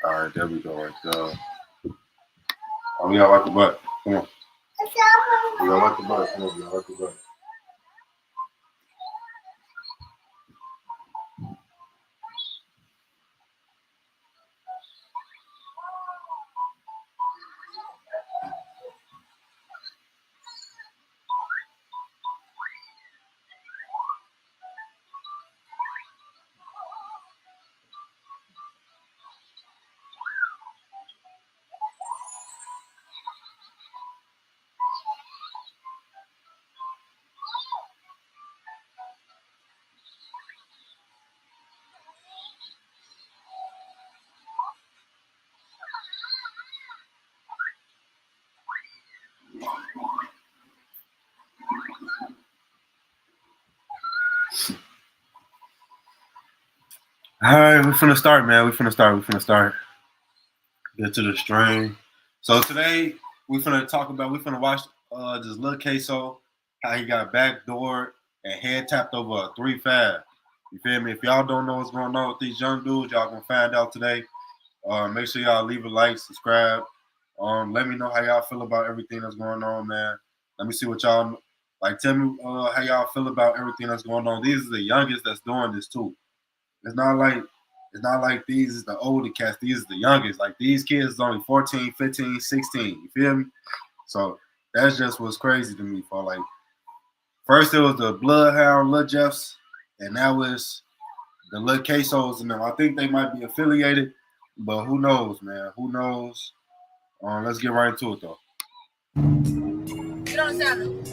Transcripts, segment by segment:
All right, there we go right there. Oh, we gotta wipe the butt. Come on. We gotta wipe the butt. Come on, we gotta wipe the butt. All right, we finna start, man. We finna start. Get to the stream. So today we finna watch this Lil Kso, how he got backdoored and head tapped over a 3-5. You feel me? If y'all don't know what's going on with these young dudes, y'all gonna find out today. Make sure y'all leave a like, subscribe. Let me know how y'all feel about everything that's going on, man. Let me see what y'all like. Tell me how y'all feel about everything that's going on. These are the youngest that's doing this too. It's not like these is the older cats. These is the youngest. Like these kids is only 14, 15, 16. You feel me? So that's just what's crazy to me. For like, first it was the Bloodhound, Lil Jeffs, and now it's the Lil Ksos and them. I think they might be affiliated, but who knows, man? Who knows? Let's get right into it though. You don't sound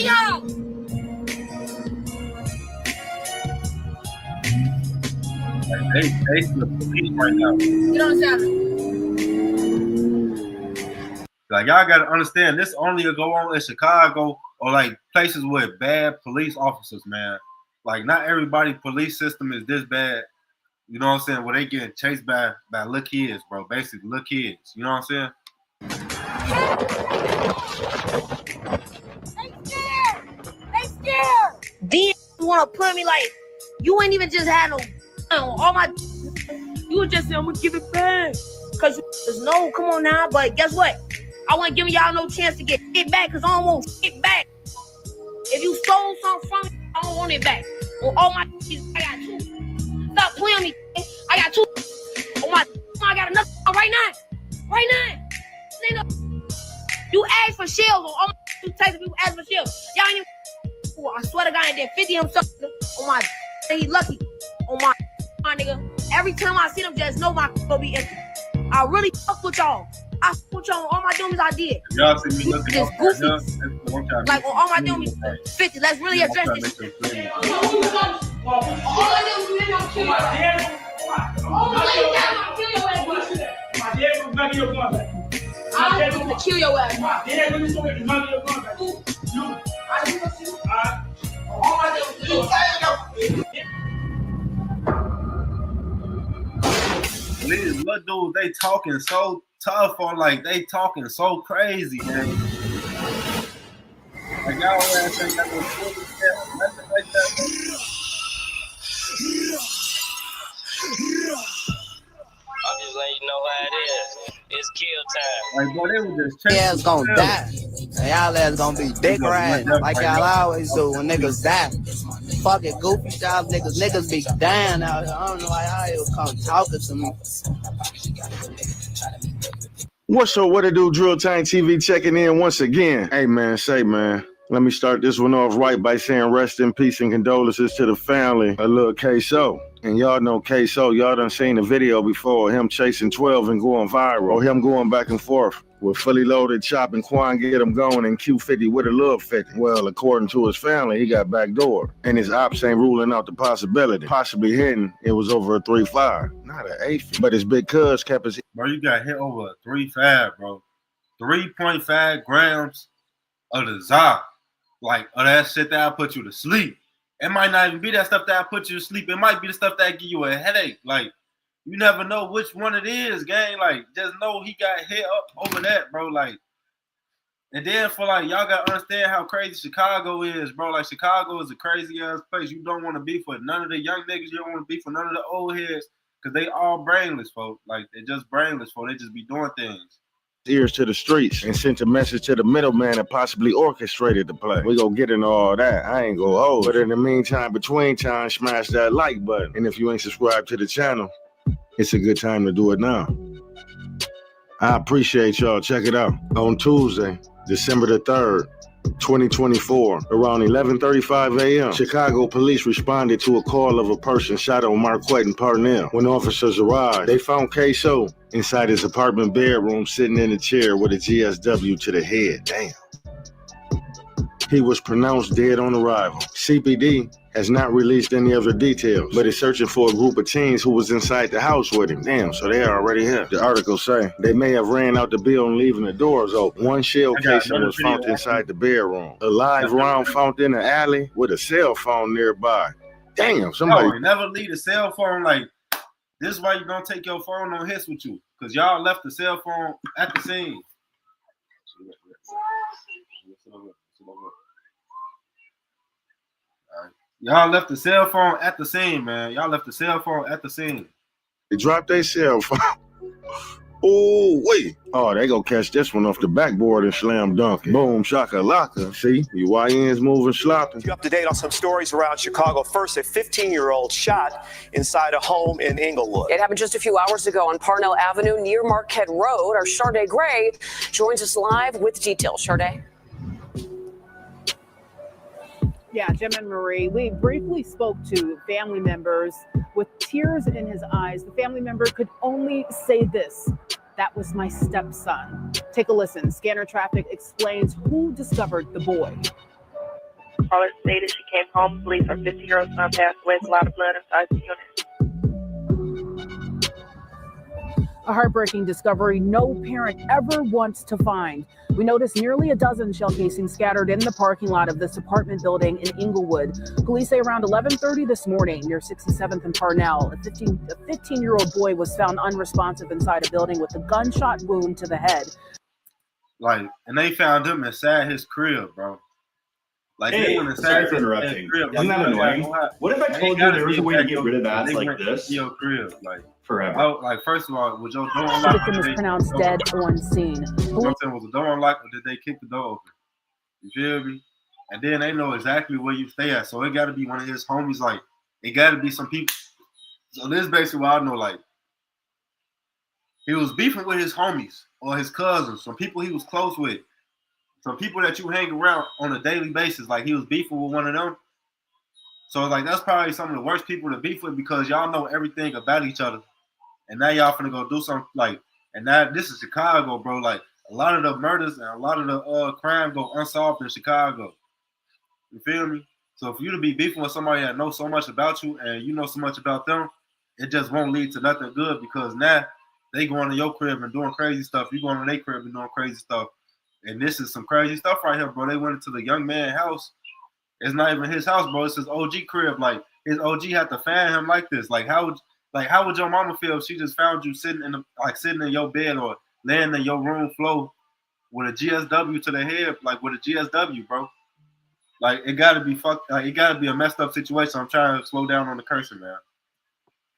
y'all. They the police right now. You don't sound like y'all gotta understand this only will go on in Chicago or like places with bad police officers, man. Like not everybody police system is this bad. You know what I'm saying? Where they getting chased by little kids, bro. Basically little kids. You know what I'm saying? They scared. Then wanna put me like you ain't even just had no all my. You would just say I'm gonna give it back, cause there's no. Come on now, but guess what? I wasn't giving y'all no chance to get it back, cause I don't want it back. If you stole something from me, I don't want it back. On all my, I got 2. Stop playing me. I got 2. On my, I got another right now. Right now. You asked for shells on all my 2 types of people asked for shells. Y'all ain't even. I swear to God, I did 50 himself on my. He lucky on my nigga. Every time I see them, just know my will be empty. I really fuck with y'all. I fuck with y'all on all my dummies I did. Y'all see me looking this goofy. Like on all my dummies 50. Let's really address this. All I do is kill your ass. My dad will back your gun back. I'm going to kill your ass. My dad really told me to back your gun back. You. I do what you. All I do is These little dudes, they talking so tough or like they talking so crazy, man. Like y'all ass ain't got no foot nothing like that. I'm just letting you know how it is. It's kill time. Like, boy, they were just chasing. Y'all's gonna die. And y'all ass gonna be dick riding like y'all always do when niggas die. Fucking goofy style niggas be dying out here. I don't know why y'all even come talking to me. What's up, what it do? Drill Tank TV checking in once again. Hey man, let me start this one off right by saying rest in peace and condolences to the family of Lil Kso. And y'all know Kso, y'all done seen the video before, him chasing 12 and going viral, or him going back and forth with fully loaded Chopp and Quan get him going and Q50 with a little 50. Well, according to his family, he got backdoored. And his ops ain't ruling out the possibility. Possibly hitting, it was over a 3.5, not an 8. But his big cuz kept his... Bro, you got hit over a 3.5, bro. 3.5 grams of the Za. Like, of that shit that'll put you to sleep. It might not even be that stuff that'll put you to sleep. It might be the stuff that'll give you a headache. Like, you never know which one it is, gang. Like, just know he got hit up over that, bro. Like, And then for like y'all gotta understand how crazy Chicago is, bro. Like Chicago is a crazy ass place. You don't want to be for none of the young niggas. You don't want to be for none of the old heads, cause they all brainless, folks. Like they just brainless, folks. They just be doing things. Ears to the streets and sent a message to the middleman that possibly orchestrated the play. We gonna get into all that. I ain't gonna hold. But in the meantime, between time, smash that like button. And if you ain't subscribed to the channel, it's a good time to do it now. I appreciate y'all. Check it out. On Tuesday, December the 3rd, 2024, around 11:35 a.m., Chicago police responded to a call of a person shot on Marquette and Parnell. When officers arrived, they found Kso inside his apartment bedroom, sitting in a chair with a GSW to the head. Damn. He was pronounced dead on arrival. CPD has not released any other details, but is searching for a group of teens who was inside the house with him. Damn, so they are already here. The article say they may have ran out the building, leaving the doors open. One shell casing was found inside the bedroom. A live round found in the alley with a cell phone nearby. Damn, somebody. No, never leave a cell phone. Like, this is why you don't take your phone on hits with you, because y'all left the cell phone at the scene. Y'all left the cell phone at the scene, man. Y'all left the cell phone at the scene. They dropped their cell phone. Oh, wait. Oh, they gonna catch this one off the backboard and slam dunk it. Boom, shakalaka. See, you YNs moving sloppy. You up to date on some stories around Chicago. First, a 15-year-old shot inside a home in Inglewood. It happened just a few hours ago on Parnell Avenue near Marquette Road. Our Sharday Gray joins us live with details. Sharday. Yeah, Jim and Marie, we briefly spoke to family members with tears in his eyes. The family member could only say this: "That was my stepson." Take a listen. Scanner Traffic explains who discovered the boy. Caller stated she came home, believes her 50-year-old son passed away with a lot of blood inside the unit. A heartbreaking discovery no parent ever wants to find. We noticed nearly a dozen shell casings scattered in the parking lot of this apartment building in Inglewood. Police say around 11:30 this morning near 67th and Parnell, a 15-year-old boy was found unresponsive inside a building with a gunshot wound to the head. Like, and they found him inside his crib, bro. Like, hey, they went inside sorry for his interrupting. crib. Isn't that annoying? What if I told you there was a way to get rid of ads like this? Your crib, like forever. Like, first of all, was your door The unlocked? victim was pronounced dead on scene. Was the door unlocked, or did they kick the door open? You feel me? And then they know exactly where you stay at, so it got to be one of his homies. Like, it got to be some people. So this is basically what I know. Like, he was beefing with his homies or his cousins, some people he was close with. Some people that you hang around on a daily basis, like he was beefing with one of them. So like that's probably some of the worst people to beef with, because y'all know everything about each other. And now y'all finna go do something like, and now this is Chicago, bro. Like a lot of the murders and a lot of the crime go unsolved in Chicago. You feel me? So for you to be beefing with somebody that knows so much about you and you know so much about them, it just won't lead to nothing good, because now they going to your crib and doing crazy stuff. You going to their crib and doing crazy stuff. And this is some crazy stuff right here, bro. They went into the young man's house. It's not even his house, bro. It's his OG crib. Like his OG had to fan him like this. Like how would your mama feel if she just found you sitting in your bed or laying in your room floor with a GSW to the head, like with a GSW, bro? Like it gotta be fucked. Like it gotta be a messed up situation. I'm trying to slow down on the cursing, man.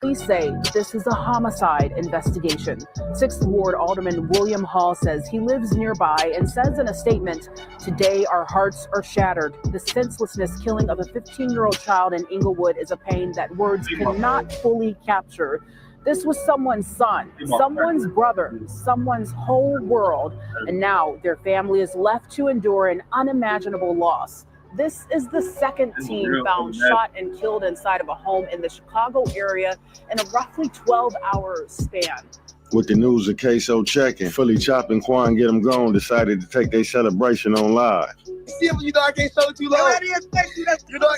Police say this is a homicide investigation. 6th Ward Alderman William Hall says he lives nearby and says in a statement, "Today our hearts are shattered. The senselessness killing of a 15-year-old child in Inglewood is a pain that words cannot fully capture. This was someone's son, someone's brother, someone's whole world, and now their family is left to endure an unimaginable loss." This is the second teen found shot and killed inside of a home in the Chicago area in a roughly 12-hour span. With the news of Kso checking, Fully Chopp and Quan Get 'Em Gone decided to take their celebration on live. See, you know I can't show it too long. You know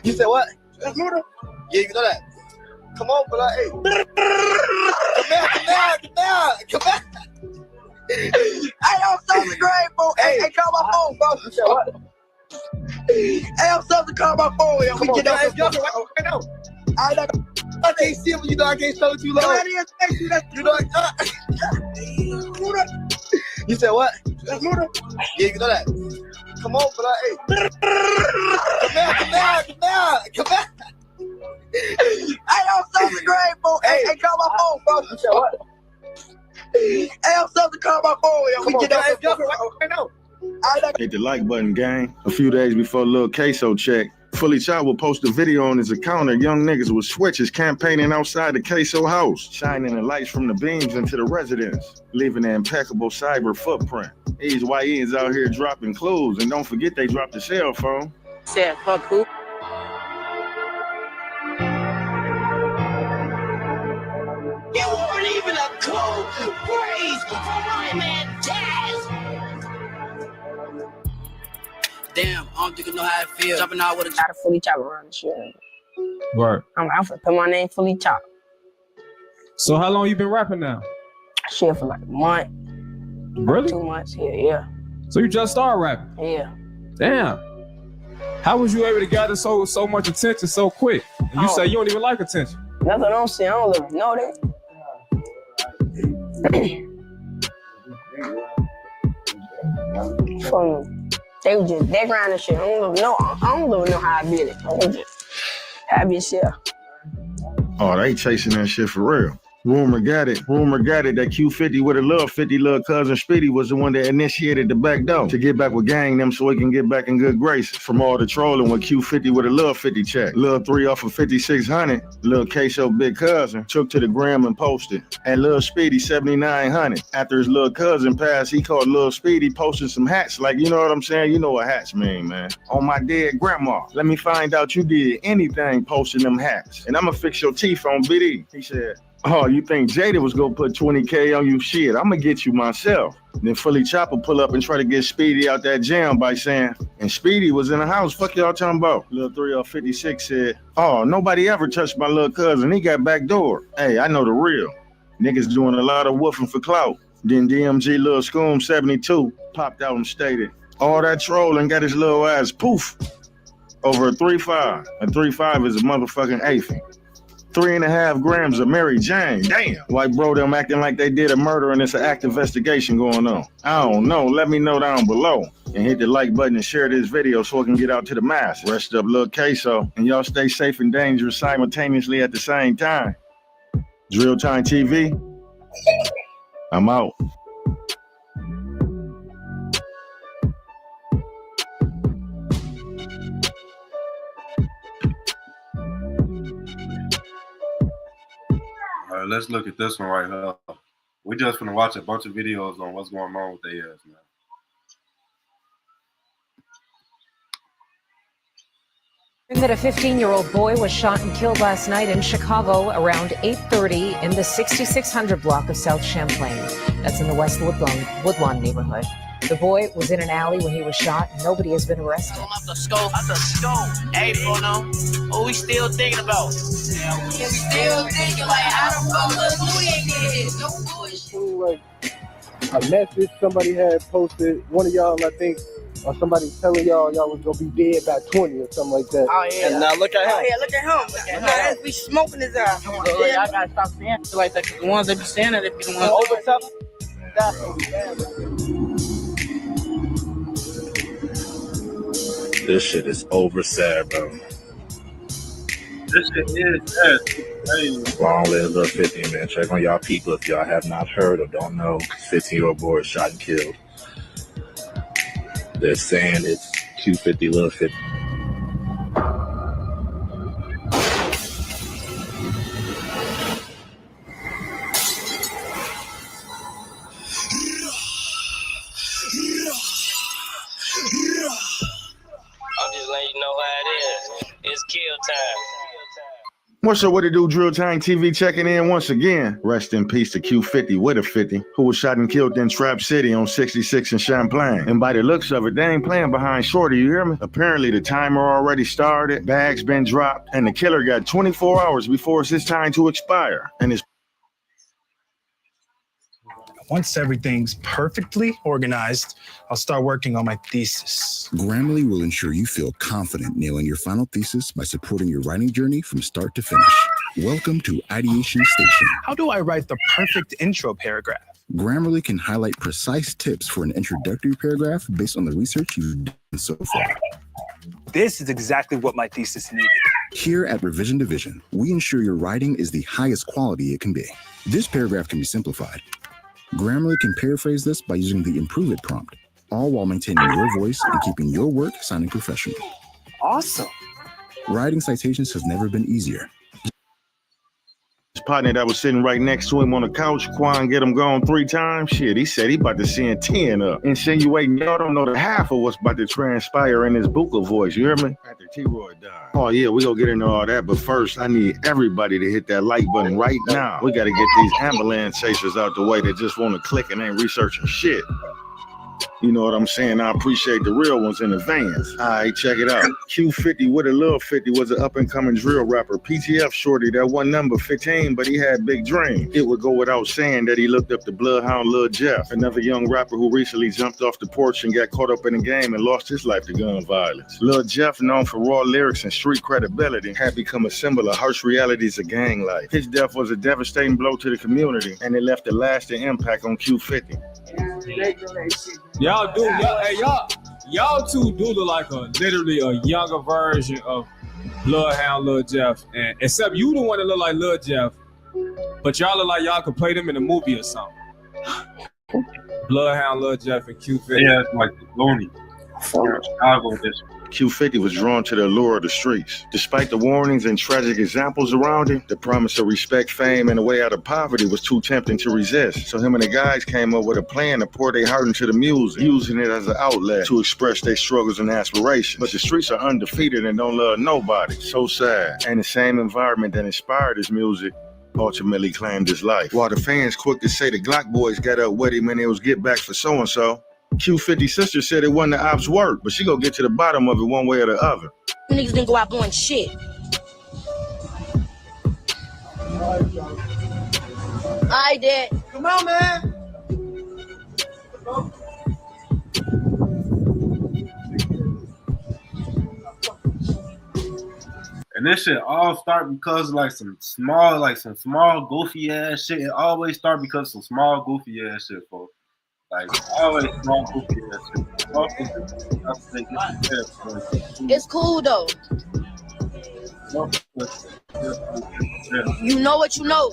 You said what? Yeah, you know that. Come on, but hey. Come back. Hey, I'm so grateful. Hey, call my phone, bro. You said what? Hey, I'm so to call my phone. Yo. We get that right now. I can't see him. You know I can't show it too long. You know You said what? Yeah, you know that. Come on, but come here. Hey, I'm something great, bro. Hey, call my phone, bro. You said what? Hey, I'm something call my phone. Yo. We get out right now. Hit the like button, gang. A few days before Lil Kso check, Fully Chopp will post a video on his account of young niggas with switches campaigning outside the Kso house, shining the lights from the beams into the residence, leaving an impeccable cyber footprint. These YNs out here dropping clues, and don't forget they dropped the cell phone. Said fuck who? You weren't even a clue. Praise for my man Jazz. Damn, I don't think I know how it feels. Jumping out with a Got a Fully Chopp around the shit. Right. I'm out for put my name Fully Chopp. So how long you been rapping now? Shit for like a month. Really? 2 months. Yeah. So you just started rapping? Yeah. Damn. How was you able to gather so much attention so quick? And you say you don't even like attention. That's what I'm saying. I don't even know that. They was just background and shit. I don't even know how I did it. I just happy as hell. Oh, they chasing that shit for real. Rumor got it that Q50 with a little 50 little cousin Speedy was the one that initiated the back door to get back with gang them so he can get back in good graces from all the trolling with Q50 with a little 50 check. Lil 3 off of 5600, Lil Kso big cousin took to the gram and posted. And Lil Speedy 7900. After his little cousin passed, he called Lil Speedy posting some hats. Like, you know what I'm saying? You know what hats mean, man. On my dead grandma, let me find out you did anything posting them hats. And I'ma fix your teeth on BD. He said, oh, you think Jada was gonna put 20K on you? Shit, I'm gonna get you myself. Then Fully Chopp will pull up and try to get Speedy out that jam by saying, and Speedy was in the house, fuck y'all talking about? Lil 3 off 56 said, oh, nobody ever touched my little cousin, he got backdoor. Hey, I know the real. Niggas doing a lot of woofing for clout. Then DMG Lil Scoom 72 popped out and stated, all that trolling got his little ass poof over a 3.5. A 3.5 is a motherfucking eighth. 3.5 grams of Mary Jane. Damn. White bro them acting like they did a murder and it's an active investigation going on. I don't know. Let me know down below. And hit the like button and share this video so it can get out to the masses. Rest up Lil Kso. And y'all stay safe and dangerous simultaneously at the same time. Drill Time TV. I'm out. All right, let's look at this one right here. We just gonna watch a bunch of videos on what's going on with their ass, man. That a 15-year-old boy was shot and killed last night in Chicago around 8:30 in the 6600 block of South Champlain. That's in the West Woodlawn neighborhood. The boy was in an alley when he was shot. Nobody has been arrested. At the scope. Hey, Bono, what we still thinking about? We still thinking like, how the fuck was we ain't get no bullshit. Like a message somebody had posted, one of y'all, I think, or somebody telling y'all was gonna be dead by 20 or something like that. Oh yeah. And now look at him. Oh yeah, look at him. Look at him. We smoking his ass. Y'all gotta stop saying shit like that. The ones that be saying that, they be the ones over top. This shit is over sad, bro. This shit is sad. Long live Lil 50, man. Check on y'all people if y'all have not heard or don't know. 15-year-old boy shot and killed. They're saying it's Q50 Lil 50. I'm just letting you know how it is. It's kill time. What's up, what it do? Drill Time TV checking in once again. Rest in peace to Q50 with a 50, who was shot and killed in Trap City on 66 and Champlain. And by the looks of it, they ain't playing behind Shorty, you hear me? Apparently the timer already started, bags been dropped, and the killer got 24 hours before it's his time to expire. And it's once everything's perfectly organized, I'll start working on my thesis. Grammarly will ensure you feel confident nailing your final thesis by supporting your writing journey from start to finish. Welcome to Ideation Station. How do I write the perfect intro paragraph? Grammarly can highlight precise tips for an introductory paragraph based on the research you've done so far. This is exactly what my thesis needed. Here at Revision Division, we ensure your writing is the highest quality it can be. This paragraph can be simplified. Grammarly can paraphrase this by using the Improve It prompt, all while maintaining your voice and keeping your work sounding professional. Awesome. Writing citations has never been easier. His partner that was sitting right next to him on the couch, Quan get him gone 3 times. Shit, he said he about to send 10 up, insinuating y'all don't know the half of what's about to transpire in his Buka voice. You hear me? After T-Roy died. Oh yeah, we gonna get into all that, but first I need everybody to hit that like button right now. We gotta get these ambulance chasers out the way that just want to click and ain't researching shit. You know what I'm saying? I appreciate the real ones in advance. All right, check it out. Q50 with a Lil 50 was an up-and-coming drill rapper. PTF shorty that one number 15, but he had big dreams. It would go without saying that he looked up to Bloodhound Lil Jeff, another young rapper who recently jumped off the porch and got caught up in the game and lost his life to gun violence. Lil Jeff, known for raw lyrics and street credibility, had become a symbol of harsh realities of gang life. His death was a devastating blow to the community, and it left a lasting impact on Q50. Y'all two do look like literally a younger version of Bloodhound Lil Jeff, and except you the one that look like Lil Jeff, but y'all look like y'all could play them in a movie or something. Bloodhound Lil Jeff and Q50. Yeah, it's like the Looney. Chicago district. Q50 was drawn to the allure of the streets. Despite the warnings and tragic examples around him, the promise of respect, fame, and a way out of poverty was too tempting to resist. So him and the guys came up with a plan to pour their heart into the music, using it as an outlet to express their struggles and aspirations. But the streets are undefeated and don't love nobody. So sad. And the same environment that inspired his music ultimately claimed his life. While the fans quick to say the Glock boys got up with him and it was get back for so-and-so, Q50's sister said it wasn't the ops' work, but she gonna get to the bottom of it one way or the other. Niggas didn't go out doing shit. I did. Come on, man. And this shit all start because of some small goofy ass shit. It always start because of some small goofy ass shit, folks. Like always small goofy ass shit. It's cool though. You know what you know.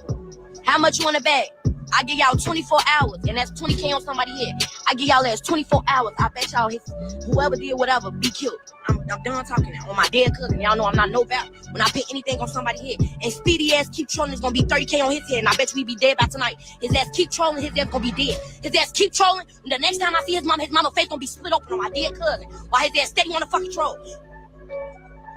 How much you want to bet? I give y'all 24 hours, and that's 20K on somebody here. I give y'all ass 24 hours. I bet y'all whoever did whatever be killed. I'm done talking now. On my dead cousin, y'all know I'm not no bad. When I put anything on somebody here, and Speedy ass keep trolling, it's gonna be 30K on his head, and I bet you he be dead by tonight. His ass keep trolling, his ass gonna be dead. His ass keep trolling. The next time I see his mama face gonna be split open on my dead cousin, while his ass steady on the fucking troll.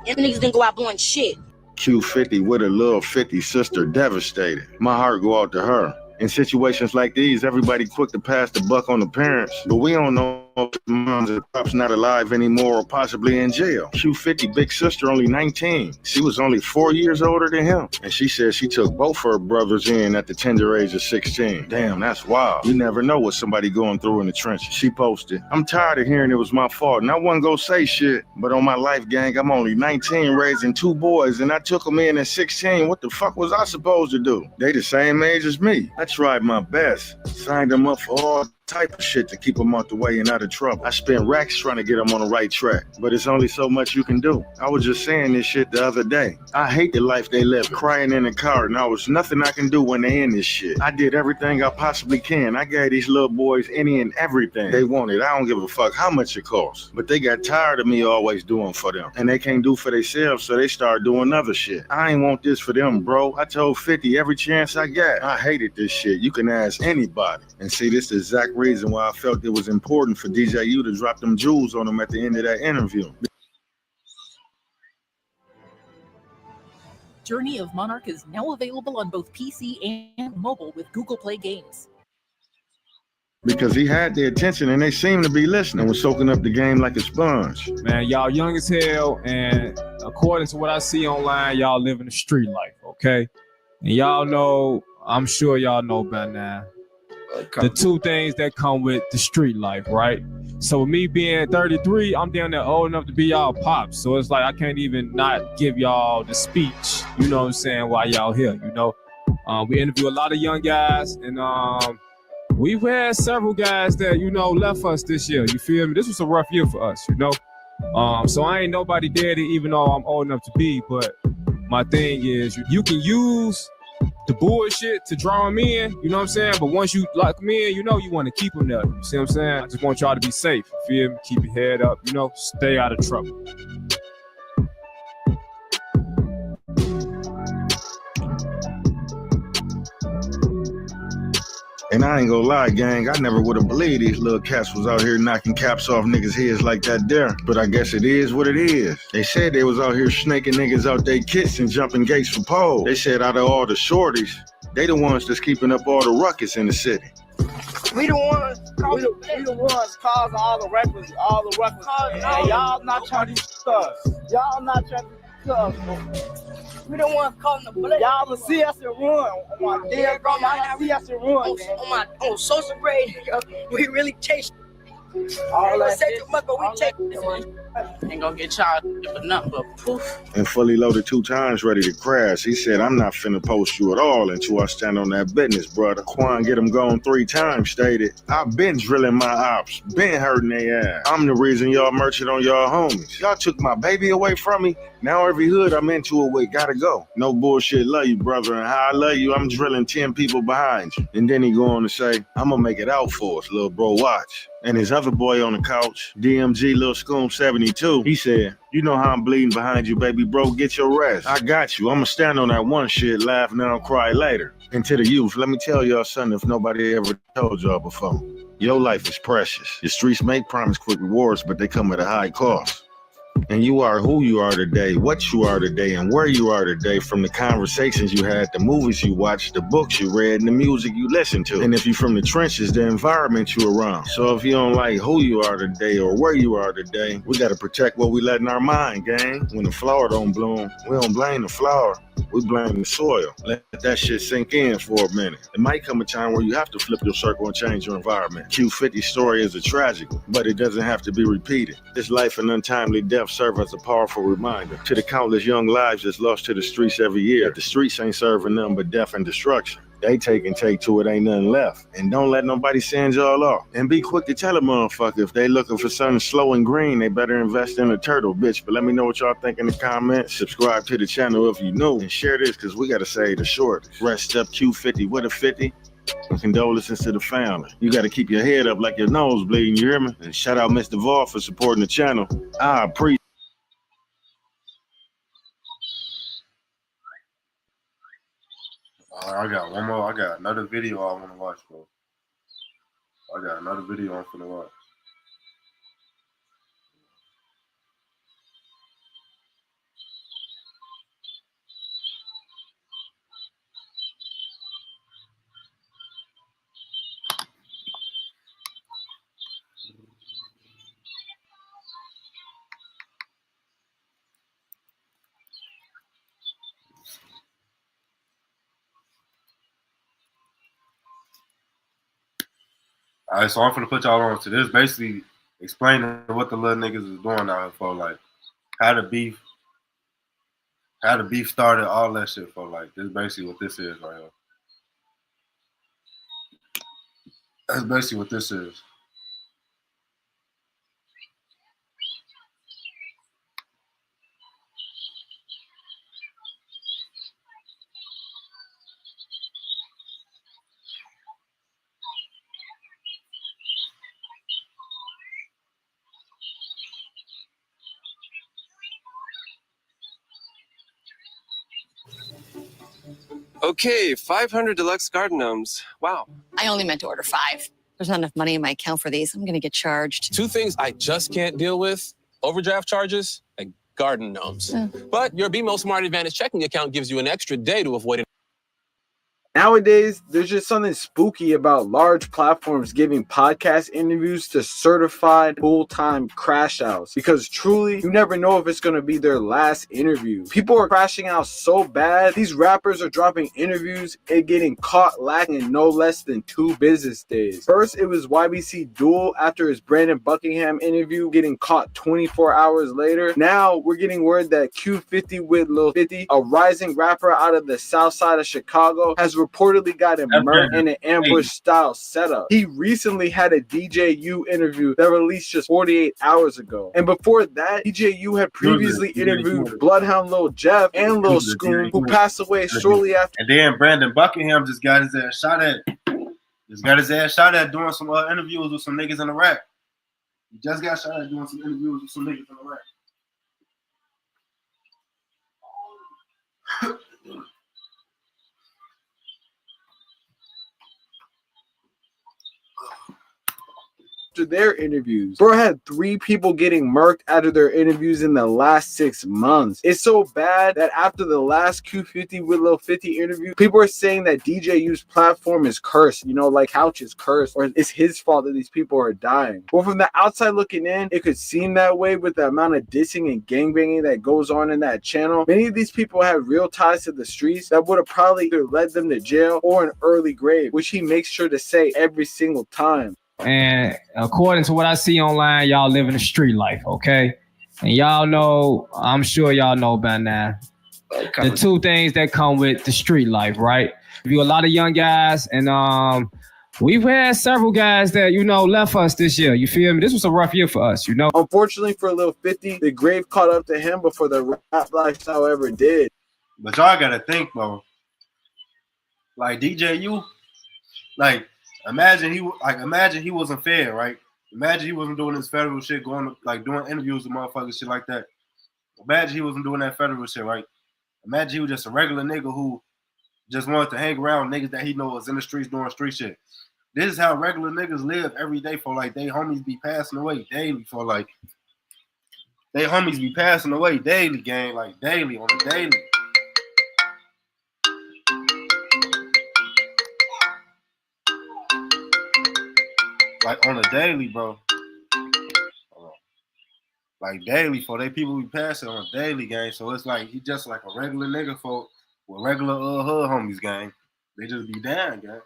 Them niggas didn't go out doing shit. Q50 with a Lil 50 sister devastated. My heart go out to her. In situations like these, everybody quick to pass the buck on the parents, but we don't know if the moms and pops not alive anymore or possibly in jail. Q50 big sister only 19. She was only 4 years older than him, and she said she took both her brothers in at the tender age of 16. Damn, that's wild. You never know what somebody going through in the trenches. She posted, "I'm tired of hearing it was my fault, and I wasn't gonna say shit, but on my life, gang, I'm only 19 raising 2 boys, and I took them in at 16. What the fuck was I supposed to do? They the same age as me. I tried my best, signed them up for all type of shit to keep them out the way and out of trouble. I spent racks trying to get them on the right track, but it's only so much you can do. I was just saying this shit the other day. I hate the life they live, crying in the car, and there was nothing I can do when they in this shit. I did everything I possibly can. I gave these little boys any and everything they wanted. I don't give a fuck how much it costs, but they got tired of me always doing for them, and they can't do for themselves, so they start doing other shit. I ain't want this for them, bro. I told 50 every chance I got. I hated this shit. You can ask anybody. And see, this is the exact reason why I felt it was important for DJU to drop them jewels on them at the end of that interview. Journey of Monarch is now available on both PC and mobile with Google Play Games. Because he had their attention and they seemed to be listening, was soaking up the game like a sponge. Man, y'all young as hell, and according to what I see online, y'all living the street life, okay? And y'all know, I'm sure y'all know by now, the 2 things that come with the street life, right? So with me being 33, I'm down there old enough to be y'all pops. So it's like I can't even not give y'all the speech, you know what I'm saying, while y'all here, you know? We interview a lot of young guys, and we've had several guys that, you know, left us this year. You feel me? This was a rough year for us, you know? So I ain't nobody dead, even though I'm old enough to be. But my thing is, you can use the bullshit to draw them in, you know what I'm saying? But once you lock them in, you know you want to keep them there. You see what I'm saying? I just want y'all to be safe. You feel me? Keep your head up, you know? Stay out of trouble. And I ain't gonna lie, gang, I never would have believed these little cats was out here knocking caps off niggas' heads like that there. But I guess it is what it is. They said they was out here snaking niggas out their kits and jumping gates for poles. They said out of all the shorties, they the ones that's keeping up all the ruckus in the city. We the ones causing all the rappers, all the ruckus. And y'all not trying to do us. Y'all not trying to do us. We don't want to call the blood. Y'all will see us and run. On my dear grandma, y'all see us and run. On social grade, we really chase. All that shit. But we chase. Ain't gonna get charged for nothing but poof. And fully loaded 2 times, ready to crash. He said, I'm not finna post you at all until I stand on that business, brother. Quan get him gone 3 times, stated, I've been drilling my ops, been hurting their ass. I'm the reason y'all merchant on y'all homies. Y'all took my baby away from me. Now every hood I'm into it with gotta go. No bullshit, love you, brother. And how I love you, I'm drilling 10 people behind you. And then he go on to say, I'm gonna make it out for us, little bro, watch. And his other boy on the couch, DMG Lil Kso 72, he said, you know how I'm bleeding behind you, baby bro, get your rest. I got you, I'ma stand on that one shit, laugh now, cry later. And to the youth, let me tell y'all something if nobody ever told y'all before. Your life is precious. The streets make promise quick rewards, but they come at a high cost. And you are who you are today, what you are today, and where you are today from the conversations you had, the movies you watched, the books you read, and the music you listened to. And if you're from the trenches, the environment you're around. So if you don't like who you are today or where you are today, we got to protect what we let in our mind, gang. When the flower don't bloom, we don't blame the flower. We blame the soil. Let that shit sink in for a minute. It might come a time where you have to flip your circle and change your environment. Q50's story is a tragic, but it doesn't have to be repeated. This life and untimely death serve as a powerful reminder to the countless young lives that's lost to the streets every year. The streets ain't serving nothing but death and destruction. They take to it, ain't nothing left. And don't let nobody send y'all off. And be quick to tell a motherfucker if they looking for something slow and green, they better invest in a turtle, bitch. But let me know what y'all think in the comments. Subscribe to the channel if you new. And share this, because we got to say the short. Rest up Q50 with a 50. And condolences to the family. You got to keep your head up like your nose bleeding, you hear me? And shout out Mr. Vaughn for supporting the channel. I appreciate. I got one more. I got another video I want to watch, bro. I got another video I'm finna watch. All right, so I'm finna put y'all on to this. Basically, explaining what the little niggas is doing out here for, like how the beef started, all that shit for. Like, this is basically what this is right here. That's basically what this is. Okay, 500 deluxe garden gnomes. Wow. I only meant to order 5. There's not enough money in my account for these. I'm going to get charged. 2 things I just can't deal with: overdraft charges and garden gnomes. But your BMO Smart Advantage checking account gives you an extra day to avoid it. Nowadays, there's just something spooky about large platforms giving podcast interviews to certified full-time crash outs, because truly, you never know if it's going to be their last interview. People are crashing out so bad, these rappers are dropping interviews and getting caught lacking in no less than 2 business days. First, it was YBC Duel after his Brandon Buckingham interview getting caught 24 hours later. Now, we're getting word that Q50 with Lil 50, a rising rapper out of the south side of Chicago, has reportedly got immersed in an ambush-style setup. He recently had a DJU interview that released just 48 hours ago. And before that, DJU had previously interviewed Bloodhound Lil Jeff and Lil Scoon, who passed away shortly after. And then Brandon Buckingham just got his ass shot at. Doing some interviews with some niggas in Iraq. He just got shot at doing some interviews with some niggas in Iraq. After their interviews, bro had 3 people getting murked out of their interviews in the last 6 months. It's so bad that after the last Q50 with Lil 50 interview, people are saying that DJU's platform is cursed, you know, like Couch is cursed, or it's his fault that these people are dying. Well, from the outside looking in, it could seem that way with the amount of dissing and gangbanging that goes on in that channel. Many of these people have real ties to the streets that would have probably either led them to jail or an early grave, which he makes sure to say every single time. And according to what I see online, y'all living the street life, okay? And y'all know, I'm sure y'all know by now, the 2 things that come with the street life, right? You a lot of young guys, and we've had several guys that, you know, left us this year. You feel me? This was a rough year for us, you know? Unfortunately for Lil 50, the grave caught up to him before the rap lifestyle ever did. But y'all gotta think, bro. Like DJU, like, Imagine he wasn't fair, right? Imagine he wasn't doing this federal shit, going like doing interviews with motherfuckers, shit like that. Imagine he wasn't doing that federal shit, right? Imagine he was just a regular nigga who just wanted to hang around niggas that he knows was in the streets doing street shit. This is how regular niggas live every day for like they homies be passing away daily for like they homies be passing away daily, gang, like daily on a daily. Like on a daily, bro. Like daily, for they people be passing on a daily, gang. So it's like he just like a regular nigga for with regular hood homies, gang. They just be down, gang.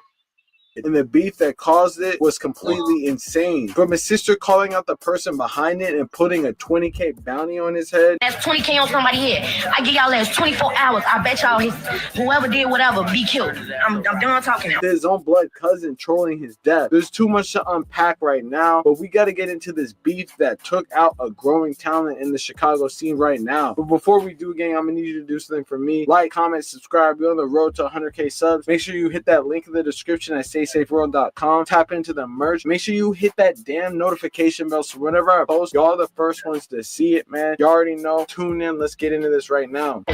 And the beef that caused it was completely insane. From his sister calling out the person behind it and putting a 20K bounty on his head. That's 20K on somebody here. I give y'all last 24 hours. I bet y'all whoever did whatever be killed. I'm done talking now. His own blood cousin trolling his death. There's too much to unpack right now, but we got to get into this beef that took out a growing talent in the Chicago scene right now. But before we do, gang, I'm gonna need you to do something for me. Like, comment, subscribe. We're on the road to 100K subs. Make sure you hit that link in the description at StaySafeWorld.com. Tap into the merch. Make sure you hit that damn notification bell so whenever I post, y'all are the first ones to see it, man. You already know. Tune in. Let's get into this right now.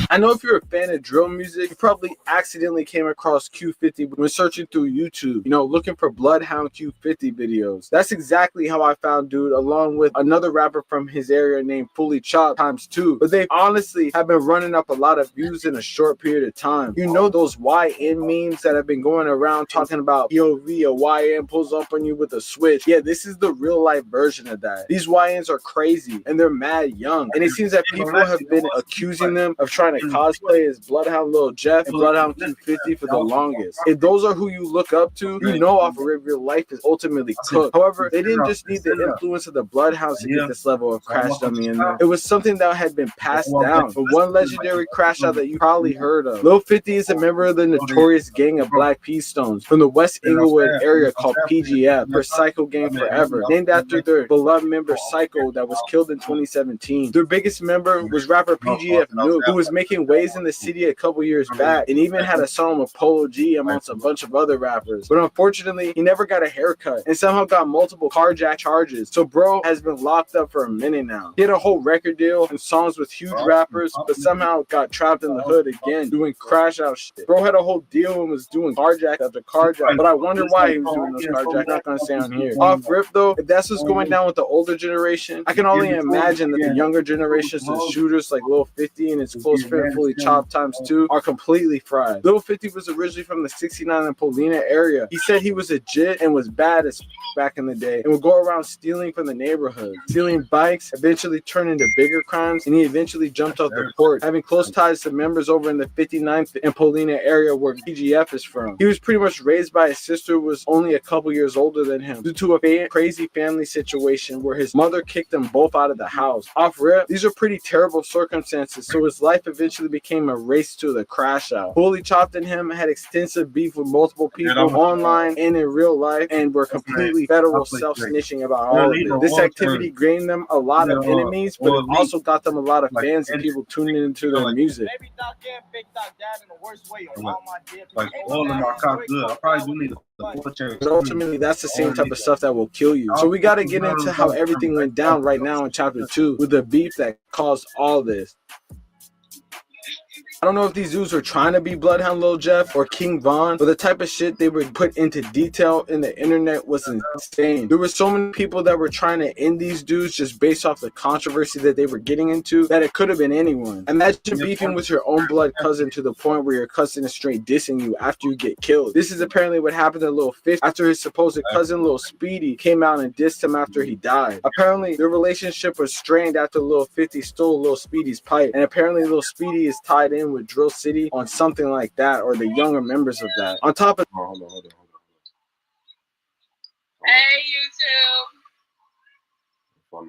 I know if you're a fan of drill music, you probably accidentally came across Q50 when searching through YouTube, you know, looking for Bloodhound Q50 videos. That's exactly how I found dude, along with another rapper from his area named Fully Chopp ×2. But they honestly have been running up a lot of views in a short period of time. You know those YN memes that have been going around talking about POV, a YN pulls up on you with a switch. Yeah, this is the real life version of that. These YNs are crazy and they're mad young. And it seems that people have been accusing them of trying to cosplay as Bloodhound Lil Jeff and Bloodhound Q50 for the longest. If those are who you look up to, you know off rip your life is ultimately cooked. However, they didn't just need the influence of the Bloodhounds to get this level of crash dummy in there. It was something that had been passed down. But one legendary crash out that you probably heard of. Lil 50 is a member of the notorious gang of Black P Stones from the West Inglewood area called PGF, or Psycho Gang Forever, named after their beloved member Psycho that was killed in 2017. Their biggest member was rapper PGF Noob, who was making waves in the city a couple years back and even had a song with Polo G amongst a bunch of other rappers. But unfortunately, he never got a haircut and somehow got multiple carjack charges. So bro has been locked up for a minute now. He had a whole record deal and songs with huge rappers, but somehow got trapped in the hood again doing crash out shit. Bro had a whole deal and was doing carjack after carjack, but I wonder why he was doing those carjacks. I'm not gonna say on here. Off rip though, if that's what's going down with the older generation, I can only imagine that the younger generations of shooters like Lil 50 and his close friend Fully Chopp ×2 are completely fried. Lil 50 was originally from the 69 and Polina area. He said he was a jit and was bad as back in the day and would go around stealing from the neighborhood. Stealing bikes eventually turned into bigger crimes, and he eventually jumped off the porch, having close ties to members over in the 59th and Polina area where PGF is from. He was pretty much raised by his sister who was only a couple years older than him due to a crazy family situation where his mother kicked them both out of the house. Off rip, these are pretty terrible circumstances, so his life eventually eventually became a race to the crash out. Fully Chopped and him had extensive beef with multiple people online and in real life, and were completely federal self-snitching about all of it. This activity gained them a lot of enemies, but it also got them a lot of fans and people tuning into their music. Like all of my cops good. I probably do need a full change. But ultimately, that's the same type of stuff that will kill you. So we got to get into how everything went down right now in chapter 2 with the beef that caused all this. I don't know if these dudes were trying to be Bloodhound Lil Jeff or King Von, but the type of shit they would put into detail in the internet was insane. There were so many people that were trying to end these dudes just based off the controversy that they were getting into that it could have been anyone. Imagine beefing with your own blood cousin to the point where your cousin is straight dissing you after you get killed. This is apparently what happened to Lil 50 after his supposed cousin Lil Speedy came out and dissed him after he died. Apparently, their relationship was strained after Lil 50 stole Lil Speedy's pipe, and apparently Lil Speedy is tied in with Drill City on something like that, or the younger members of that. On top of Hold on. Hey, YouTube.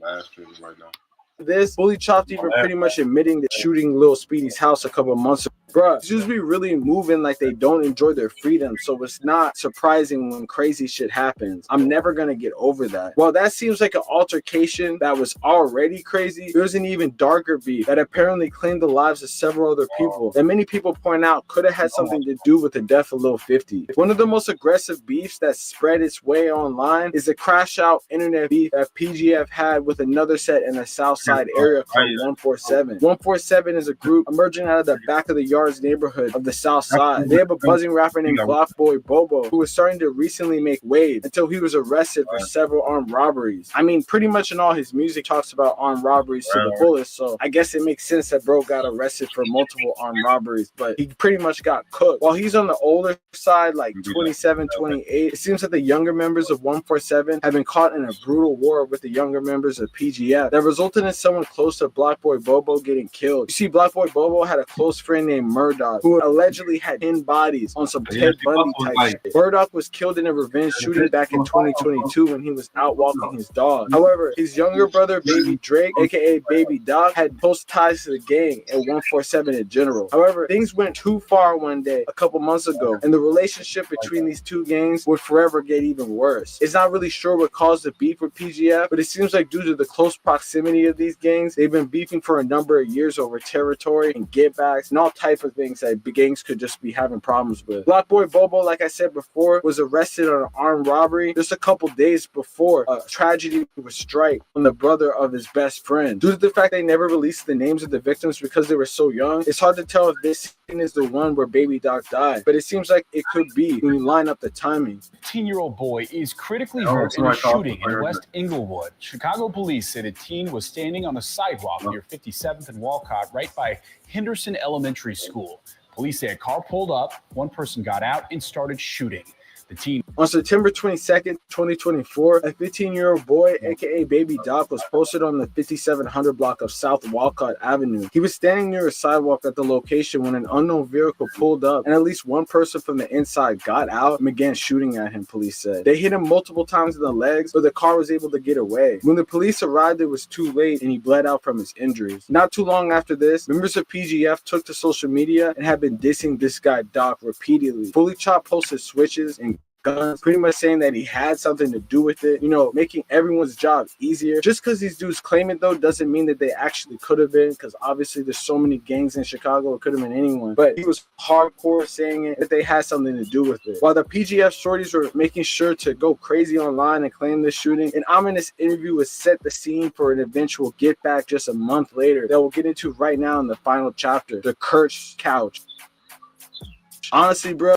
Last trigger right now. this, Fully Chopped even pretty much admitting that shooting Lil Speedy's house a couple months ago. Bruh, these be really moving like they don't enjoy their freedom, so it's not surprising when crazy shit happens. I'm never gonna get over that. While that seems like an altercation that was already crazy, there's an even darker beef that apparently claimed the lives of several other people that many people point out could have had something to do with the death of Lil 50. One of the most aggressive beefs that spread its way online is the crash out internet beef that PGF had with another set in the South Side area called 147. 147 is a group emerging out of the back of the yards neighborhood of the South Side. They have a buzzing rapper named Block Boy Bobo who was starting to recently make waves until he was arrested for several armed robberies. I mean, pretty much in all his music talks about armed robberies to the fullest, so I guess it makes sense that bro got arrested for multiple armed robberies, but he pretty much got cooked. While he's on the older side, like 27, 28, it seems that the younger members of 147 have been caught in a brutal war with the younger members of PGF that resulted in someone close to Block Boy Bobo getting killed. You see, Block Boy Bobo had a close friend named Murdoch who allegedly had 10 bodies on some Ted Bundy type shit. Murdoch was killed in a revenge shooting back in 2022 when he was out walking his dog. However, his younger brother, Baby Drake, aka Baby Doc, had close ties to the gang and 147 in general. However, things went too far one day a couple months ago, and the relationship between these two gangs would forever get even worse. It's not really sure what caused the beef with PGF, but it seems like due to the close proximity of these gangs, they've been beefing for a number of years over territory and get backs and all type of things that gangs could just be having problems with. Block Boy Bobo, like I said before, was arrested on an armed robbery just a couple days before a tragedy was strike on the brother of his best friend. Due to the fact they never released the names of the victims because they were so young, it's hard to tell if this scene is the one where Baby Doc died, but it seems like it could be when you line up the timing. 15-year-old boy is critically hurt in a shooting in West Inglewood. Chicago police said a teen was standing on the sidewalk near 57th and Walcott right by Henderson Elementary School. Police say a car pulled up, one person got out and started shooting. The teen. On September 22nd, 2024, a 15-year-old boy, aka Baby Doc, was posted on the 5700 block of South Walcott Avenue. He was standing near a sidewalk at the location when an unknown vehicle pulled up, and at least one person from the inside got out and began shooting at him, police said. They hit him multiple times in the legs, but the car was able to get away. When the police arrived, it was too late, and he bled out from his injuries. Not too long after this, members of PGF took to social media and have been dissing this guy Doc repeatedly. Fully Chopped posted switches and guns, pretty much saying that he had something to do with it, you know, making everyone's job easier. Just because these dudes claim it though doesn't mean that they actually could have been, because obviously there's so many gangs in Chicago, it could have been anyone, but he was hardcore saying it that they had something to do with it. While the PGF shorties were making sure to go crazy online and claim this shooting, an ominous interview was set the scene for an eventual get back just a month later that we'll get into right now in the final chapter, the Kurt's couch. Honestly, bro,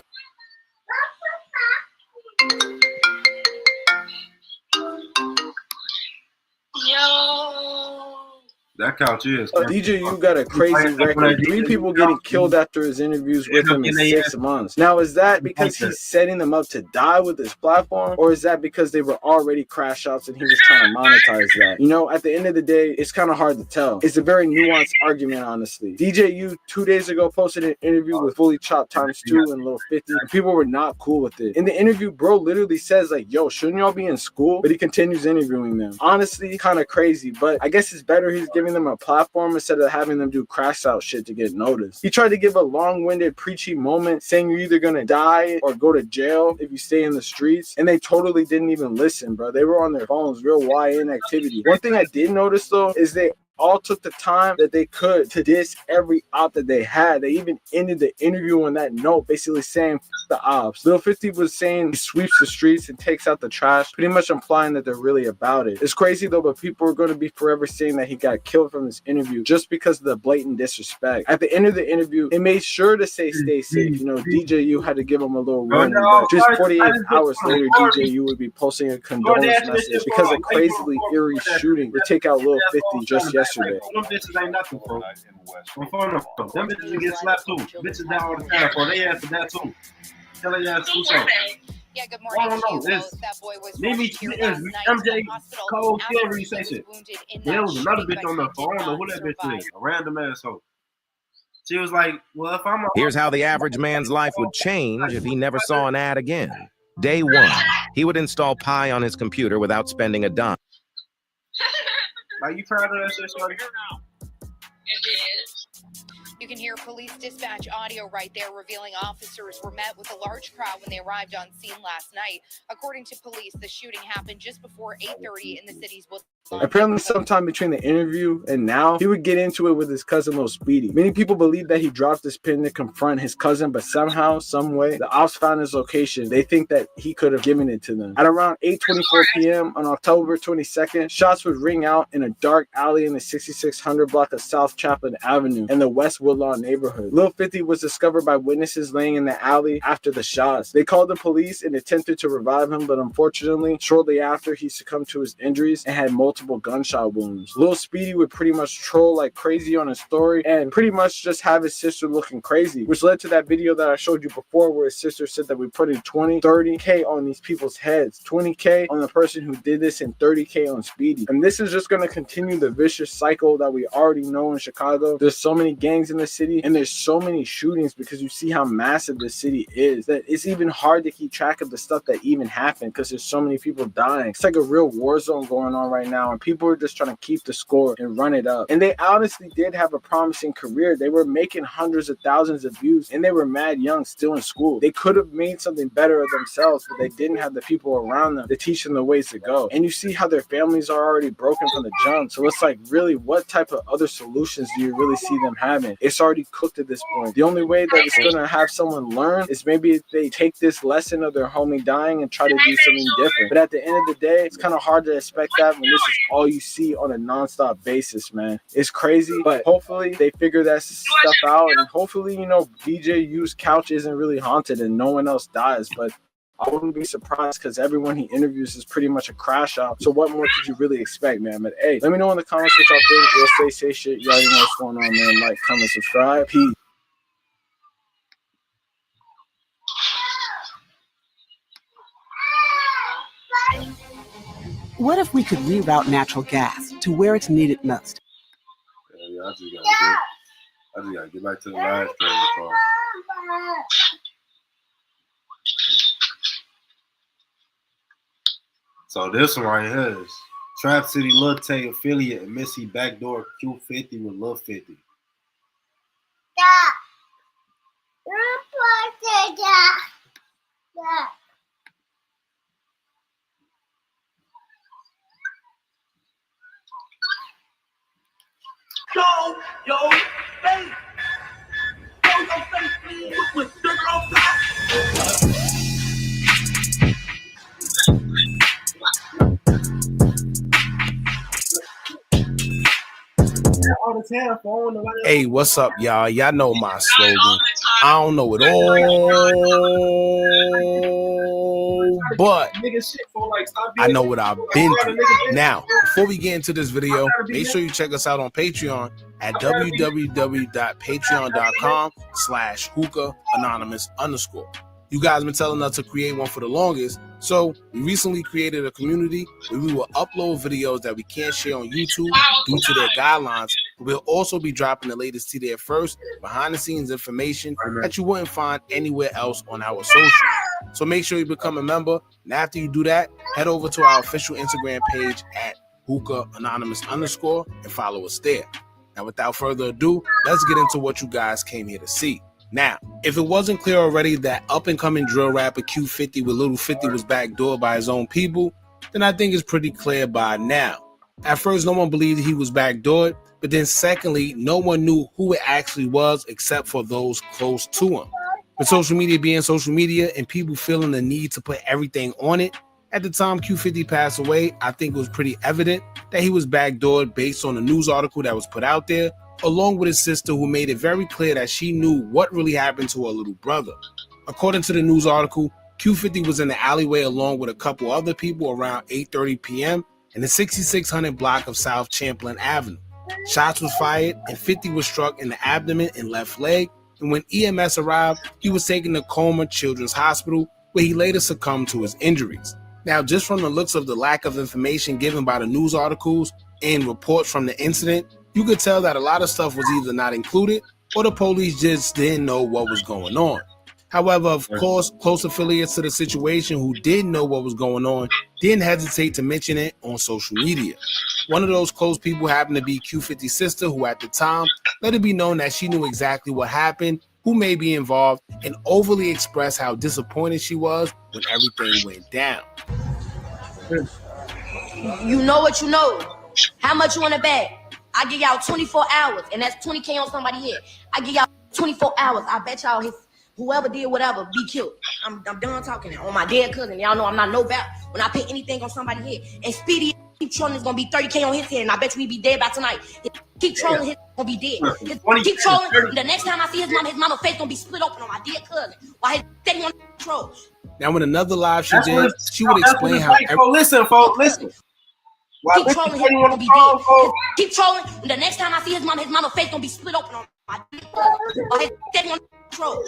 Yo. That couch is. DJU got a crazy record. 3 people getting killed after his interviews with him in 6 months. Now, is that because he's setting them up to die with his platform, or is that because they were already crash outs and he was trying to monetize that? You know, at the end of the day, it's kind of hard to tell. It's a very nuanced argument, honestly. DJU 2 days ago posted an interview with Fully Chopped x2 and Lil 50, and people were not cool with it. In the interview, bro literally says like, yo, shouldn't y'all be in school? But he continues interviewing them. Honestly, kind of crazy, but I guess it's better he's giving them a platform instead of having them do crash out shit to get noticed. He tried to give a long-winded preachy moment saying you're either gonna die or go to jail if you stay in the streets, and they totally didn't even listen, bro. They were on their phones, real YN activity. One thing I did notice though is they all took the time that they could to diss every op that they had. They even ended the interview on that note, basically saying the ops. Lil 50 was saying he sweeps the streets and takes out the trash, pretty much implying that they're really about it. It's crazy though, but people are going to be forever saying that he got killed from this interview just because of the blatant disrespect. At the end of the interview, they made sure to say stay safe. You know, DJU had to give him a little warning, but just 48 hours later, DJU would be posting a condolence message because a crazily eerie shooting would take out Lil 50 just yesterday. Them bitches ain't nothing, bro. Them bitches get slapped too. Bitches down all the time, bro. They ask for that too. Tell their ass do something. Yeah, good morning. I don't know. That boy was MJ Cole killed you say shit. There was another bitch on the phone. I don't know who that bitch is. A random asshole. She was like, well, if I'm a Here's how the average man's life would change if he never saw an ad again. Day 1, he would install Pi on his computer without spending a dime. Are you proud of that shit, shorty? You can hear police dispatch audio right there revealing officers were met with a large crowd when they arrived on scene last night. According to police, the shooting happened just before 8:30 in the city's Woodlawn. Apparently, sometime between the interview and now, he would get into it with his cousin Lil Speedy. Many people believe that he dropped his pin to confront his cousin, but somehow, some way, the ops found his location. They think that he could have given it to them. At around 8:24 p.m. on October 22nd, shots would ring out in a dark alley in the 6600 block of South Chaplin Avenue in the West Woodlawn neighborhood. Lil 50 was discovered by witnesses laying in the alley after the shots. They called the police and attempted to revive him, but unfortunately, shortly after, he succumbed to his injuries and had multiple gunshot wounds. Lil Speedy would pretty much troll like crazy on his story and pretty much just have his sister looking crazy, which led to that video that I showed you before where his sister said that we put in 20, 30K on these people's heads, 20K on the person who did this and 30K on Speedy. And this is just going to continue the vicious cycle that we already know in Chicago. There's so many gangs in the city and there's so many shootings because you see how massive the city is that it's even hard to keep track of the stuff that even happened because there's so many people dying. It's like a real war zone going on right now, and people are just trying to keep the score and run it up. And they honestly did have a promising career. They were making hundreds of thousands of views and they were mad young, still in school. They could have made something better of themselves, but they didn't have the people around them to teach them the ways to go. And you see how their families are already broken from the jump. So it's like, really, what type of other solutions do you really see them having? It's already cooked at this point. The only way that it's going to have someone learn is maybe if they take this lesson of their homie dying and try to do something different. But at the end of the day, it's kind of hard to expect that when this is all you see on a non-stop basis, man. It's crazy, but hopefully they figure that stuff out, and hopefully, you know, DJU's couch isn't really haunted and no one else dies. But I wouldn't be surprised because everyone he interviews is pretty much a crash out. So what more could you really expect, man? But hey, let me know in the comments what y'all think. We'll say shit. You already know what's going on, man. Like, comment, subscribe. Peace. What if we could reroute natural gas to where it's needed most? Yeah, I just gotta get back to the live stream. So this one right here is Trap City Lil Tay affiliate and Missy backdoor Q50 with Lil 50. Yo, face. Yo, face, please. With sugar on top. Hey, what's up, y'all? Y'all know my slogan. I don't know it all, but I know what I've been through. Now, if before we get into this video, make sure you check us out on Patreon at www.patreon.com/hookah_anonymous. You guys been telling us to create one for the longest, so we recently created a community where we will upload videos that we can't share on YouTube due to their guidelines. We'll also be dropping the latest to there first, behind the scenes information that you wouldn't find anywhere else on our socials. So make sure you become a member, and after you do that, head over to our official Instagram page at hookah_anonymous and follow us there. Now, without further ado, let's get into what you guys came here to see. Now, if it wasn't clear already that up-and-coming drill rapper Q50 with Lil 50 was backdoored by his own people, then I think it's pretty clear by now. At first, no one believed he was backdoored, but then secondly, no one knew who it actually was except for those close to him. With social media being social media and people feeling the need to put everything on it, at the time Q50 passed away, I think it was pretty evident that he was backdoored based on a news article that was put out there, along with his sister, who made it very clear that she knew what really happened to her little brother. According to the news article, Q50 was in the alleyway along with a couple other people around 8:30 p.m. in the 6600 block of South Champlain Avenue. Shots was fired and 50 was struck in the abdomen and left leg, and when EMS arrived, he was taken to Comer Children's Hospital, where he later succumbed to his injuries. Now, just from the looks of the lack of information given by the news articles and reports from the incident, you could tell that a lot of stuff was either not included or the police just didn't know what was going on. However, of course, close affiliates to the situation who did know what was going on didn't hesitate to mention it on social media. One of those close people happened to be Q50's sister, who at the time let it be known that she knew exactly what happened, who may be involved, and overly expressed how disappointed she was when everything went down. You know what you know. How much you want to bet? I give y'all 24 hours, and that's 20K on somebody here. I give y'all 24 hours. I bet y'all whoever did whatever be killed. I'm done talking now. On my dead cousin, y'all know I'm not no bad when I put anything on somebody here. And Speedy keep trolling is gonna be 30K on his head, and I bet you he be dead by tonight. Keep trolling, his gonna be dead. Keep trolling. The next time I see his mama face gonna be split open on my dead cousin. While his steady on troll. Now, in another live she did, she would explain how. Listen, folks, listen. Keep trolling, his gonna be dead. Keep trolling. The next time I see his mama face gonna be split open on my dead cousin. While his steady on troll.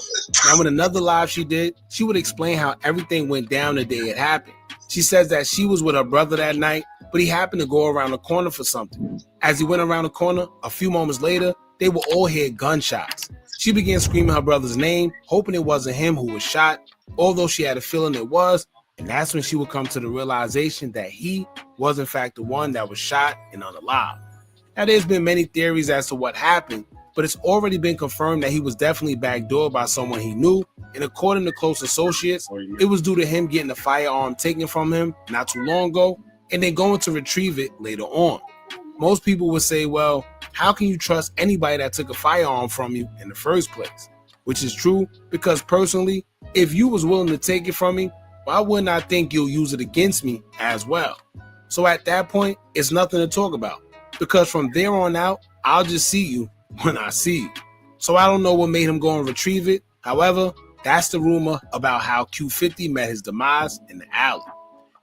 Now, in another live she did, she would explain how everything went down the day it happened. She says that she was with her brother that night, but he happened to go around the corner for something. As he went around the corner, a few moments later, they would all hear gunshots. She began screaming her brother's name, hoping it wasn't him who was shot, although she had a feeling it was, and that's when she would come to the realization that he was in fact the one that was shot and unalive. Now, there's been many theories as to what happened, but it's already been confirmed that he was definitely backdoored by someone he knew, and according to close associates, it was due to him getting a firearm taken from him not too long ago, and then going to retrieve it later on. Most people would say, well, how can you trust anybody that took a firearm from you in the first place? Which is true, because personally, if you was willing to take it from me, why wouldn't I think you'll use it against me as well? So at that point, it's nothing to talk about, because from there on out, I'll just see you when I see you. So I don't know what made him go and retrieve it. However, that's the rumor about how Q50 met his demise in the alley.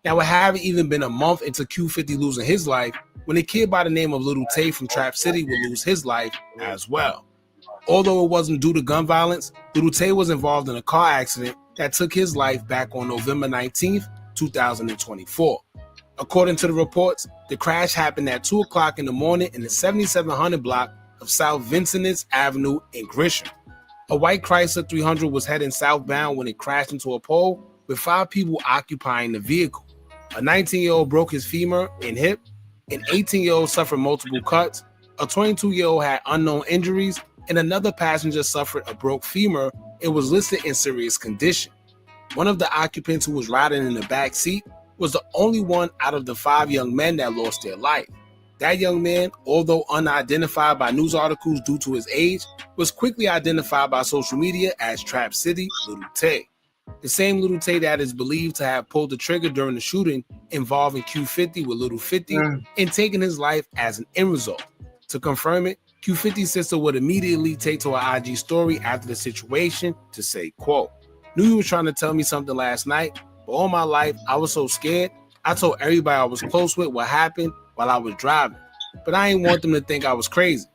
Now, it haven't even been a month into Q50 losing his life when a kid by the name of Lil Tay from Trap City would lose his life as well. Although it wasn't due to gun violence, Lil Tay was involved in a car accident that took his life back on November 19th, 2024. According to the reports, the crash happened at 2 o'clock in the morning in the 7700 block of South Vincennes Avenue in Grisham. A white Chrysler 300 was heading southbound when it crashed into a pole with 5 people occupying the vehicle. A 19-year-old broke his femur and hip, an 18-year-old suffered multiple cuts, a 22-year-old had unknown injuries, and another passenger suffered a broke femur and was listed in serious condition. One of the occupants who was riding in the back seat was the only one out of the 5 young men that lost their life. That young man, although unidentified by news articles due to his age, was quickly identified by social media as Trap City Lil Tay. The same Lil Tay that is believed to have pulled the trigger during the shooting involving Q50 with Lil 50 and taken his life as an end result. To confirm it, Q50's sister would immediately take to her IG story after the situation to say, quote, "Knew you were trying to tell me something last night, but all my life I was so scared I told everybody I was close with what happened while I was driving, but I didn't want them to think I was crazy.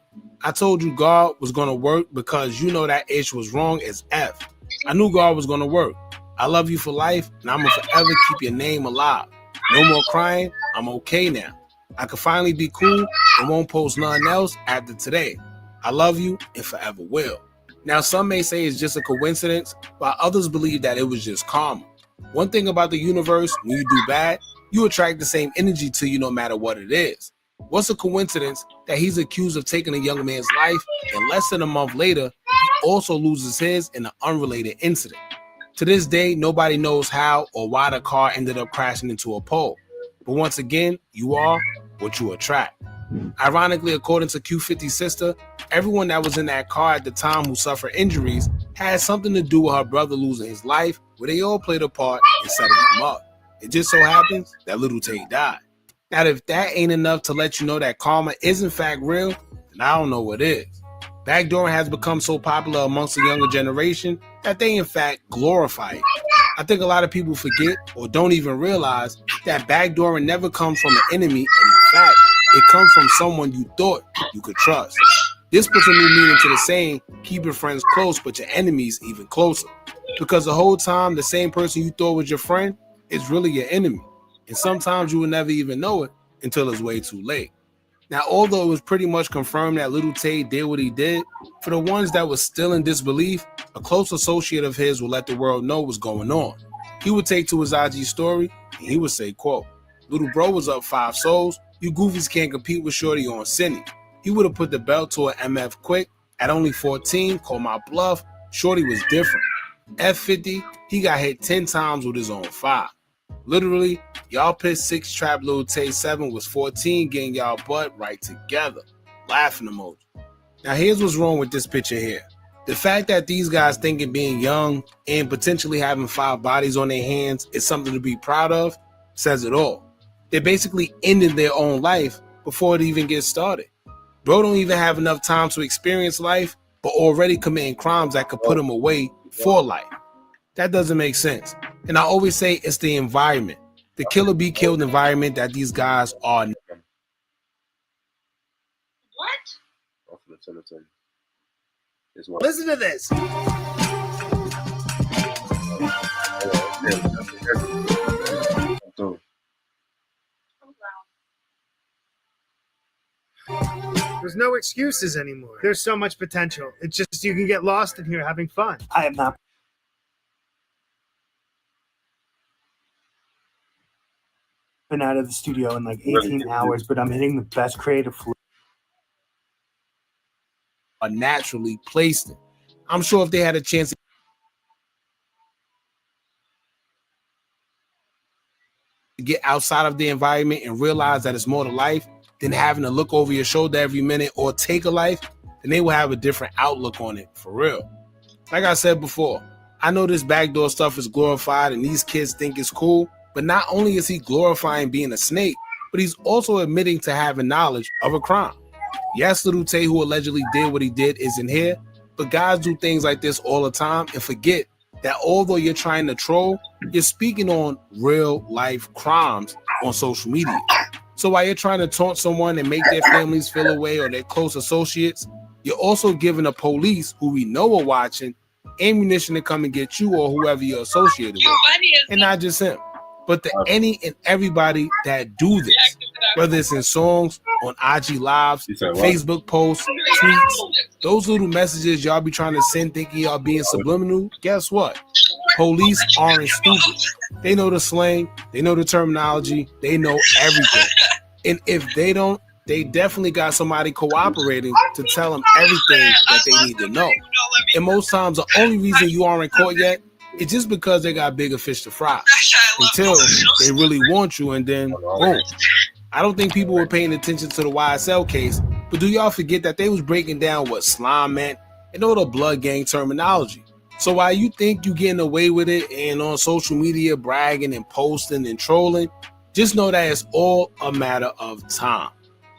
I told you God was going to work because you know that ish was wrong as F. I knew God was going to work. I love you for life, and I'm going to forever keep your name alive. No more crying. I'm okay now. I can finally be cool and won't post nothing else after today. I love you and forever will. Now, some may say it's just a coincidence, while others believe that it was just karma. One thing about the universe, when you do bad, you attract the same energy to you no matter what it is. What's a coincidence that he's accused of taking a young man's life, and less than a month later, he also loses his in an unrelated incident? To this day, nobody knows how or why the car ended up crashing into a pole. But once again, you are what you attract. Ironically, according to Q50's sister, everyone that was in that car at the time who suffered injuries had something to do with her brother losing his life, where they all played a part in setting him up. It just so happens that Lil Tay died. Now, if that ain't enough to let you know that karma is in fact real, then I don't know what is. Backdooring has become so popular amongst the younger generation that they in fact glorify it. I think a lot of people forget or don't even realize that backdooring never comes from an enemy, and in fact, it comes from someone you thought you could trust. This puts a new meaning to the saying, keep your friends close, but your enemies even closer. Because the whole time, the same person you thought was your friend is really your enemy. And sometimes you will never even know it until it's way too late. Now, although it was pretty much confirmed that Lil Tay did what he did, for the ones that were still in disbelief, a close associate of his will let the world know what's going on. He would take to his IG story and he would say, quote, "Little bro was up 5 souls. You goofies can't compete with Shorty on Cindy. He would have put the belt to an MF quick. At only 14, called my bluff. Shorty was different. F50, he got hit 10 times with his own 5. Literally, y'all pissed 6 trap Lil Tay 7 was 14 getting y'all butt right together." Laughing emoji. Now here's what's wrong with this picture here. The fact that these guys thinking being young and potentially having 5 bodies on their hands is something to be proud of says it all. They basically ended their own life before it even gets started. Bro don't even have enough time to experience life, but already committing crimes that could put him away for life. That doesn't make sense. And I always say it's the environment, the killer be killed environment that these guys are. What? Listen to this. There's no excuses anymore. There's so much potential. It's just you can get lost in here having fun. I am not. Been out of the studio in like 18 hours, but I'm hitting the best creative flow. Are naturally placed in. I'm sure if they had a chance to get outside of the environment and realize that it's more to life than having to look over your shoulder every minute or take a life, then they will have a different outlook on it, for real. Like I said before, I know this backdoor stuff is glorified and these kids think it's cool, but not only is he glorifying being a snake, but he's also admitting to having knowledge of a crime. Yes, Lil Tay, who allegedly did what he did, isn't here, but guys do things like this all the time and forget that although you're trying to troll, you're speaking on real life crimes on social media. So while you're trying to taunt someone and make their families feel away or their close associates, you're also giving the police, who we know are watching, ammunition to come and get you or whoever you're associated with. And not just him, but the any and everybody that do this, whether it's in songs, on IG lives, Facebook posts, tweets, those little messages y'all be trying to send thinking y'all being subliminal. Guess what? Police aren't stupid. They know the slang, they know the terminology, they know everything. And if they don't, they definitely got somebody cooperating to tell them everything that they need to know. And most times, the only reason you aren't caught yet is just because they got bigger fish to fry until they really want you, and then boom. I don't think people were paying attention to the YSL case, but do y'all forget that they was breaking down what slime meant and all the blood gang terminology? So while you think you getting away with it and on social media bragging and posting and trolling, just know that it's all a matter of time.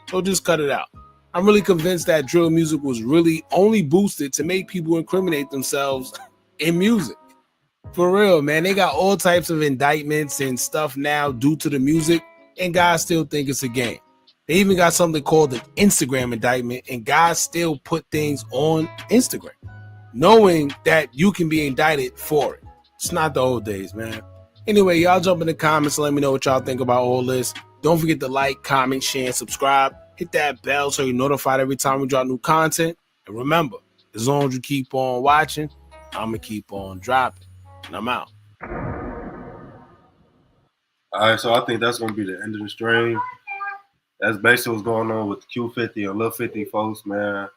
So just cut it out. I'm really convinced that drill music was really only boosted to make people incriminate themselves in music. For real, man. They got all types of indictments and stuff now due to the music, and guys still think it's a game. They even got something called an Instagram indictment, and guys still put things on Instagram, knowing that you can be indicted for it. It's not the old days, man. Anyway, y'all jump in the comments and let me know what y'all think about all this. Don't forget to like, comment, share, and subscribe. Hit that bell so you're notified every time we drop new content. And remember, as long as you keep on watching, I'm going to keep on dropping. And I'm out. All right, so I think that's going to be the end of the stream. That's basically what's going on with Q50 and Lil 50 folks, man.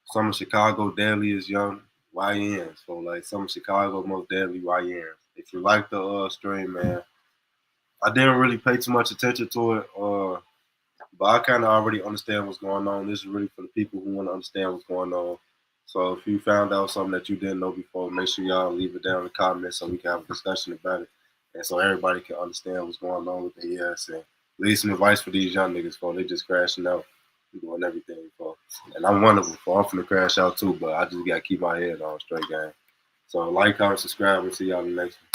Some of Chicago deadliest young YNs. So, like, some of Chicago most deadly YNs. If you like the stream, man, I didn't really pay too much attention to it, but I kind of already understand what's going on. This is really for the people who want to understand what's going on. So if you found out something that you didn't know before, make sure y'all leave it down in the comments so we can have a discussion about it, and so everybody can understand what's going on with the ES and leave some advice for these young niggas for they just crashing out and doing everything for. And I'm one of them. I'm finna crash out too, but I just gotta keep my head on straight, gang. So like, comment, subscribe, and see y'all in the next one.